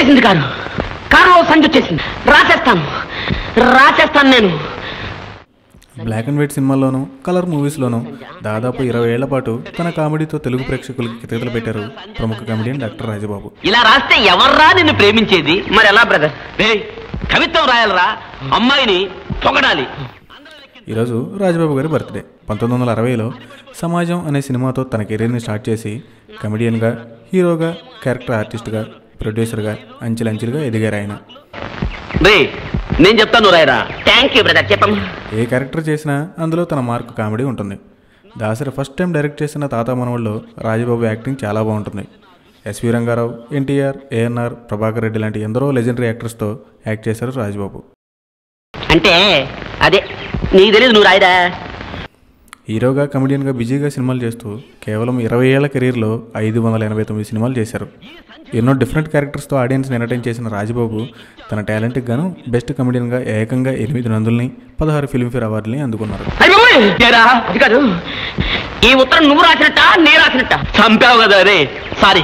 వచ్చేసింది కారులో సంచి వచ్చేసింది. రాసేస్తాను నేను. బ్లాక్ అండ్ వైట్ సినిమాల్లోనూ కలర్ మూవీస్లోనూ దాదాపు 20 ఏళ్ల పాటు తన కామెడీతో తెలుగు ప్రేక్షకులకి కితకితలు పెట్టారు ప్రముఖ కామెడియన్ డాక్టర్ రాజబాబు. ఇలా రాస్తే ఎవర్రా నిన్ను ప్రేమించేది? మరి ఎలా బ్రదర్? కవిత్వం రాయాలరా, అమ్మాయిని పొగడాలి. ఈరోజు రాజబాబు గారి బర్త్డే. 1960లో సమాజం అనే సినిమాతో తన కెరీర్ని స్టార్ట్ చేసి కమెడియన్గా, హీరోగా, క్యారెక్టర్ ఆర్టిస్ట్గా, ప్రొడ్యూసర్గా అంచెలంచెలుగా ఎదిగారు ఆయన. నేను చెప్తాను రాయరా. Thank you brother. చెప్పమ్మా. ఏ క్యారెక్టర్ చేసినా అందులో తన మార్క్ కామెడీ ఉంటుంది. దాసరి ఫస్ట్ టైం డైరెక్ట్ చేసిన తాత మనవల్లో రాజబాబు యాక్టింగ్ చాలా బాగుంటుంది. ఎస్వి రంగారావు, ఎన్టీఆర్, ఏఎన్ఆర్, ప్రభాకర్ రెడ్డి లాంటి ఎందరో లెజెండరీ యాక్టర్స్తో యాక్ట్ చేశారు రాజబాబు. అంటే అదే నీకు తెలియదు, నువ్వు రాయరా. హీరోగా, కమెడియన్గా బిజీగా సినిమాలు చేస్తూ కేవలం 20 ఏళ్ల కెరీర్లో 589 సినిమాలు చేశారు. ఎన్నో డిఫరెంట్ క్యారెక్టర్స్తో ఆడియన్స్ని ఎంటర్టైన్ చేసిన రాజబాబు తన టాలెంట్కి గాను బెస్ట్ కమెడియన్గా ఏకంగా 8 నందుల్ని, 16 ఫిల్మ్ఫేర్ అవార్డుల్ని అందుకున్నారు. ఈ ఉత్తరం నువ్వు రాసినట్ట, నేను రాసినట్ట? చంపావు కదా రే. సారీ.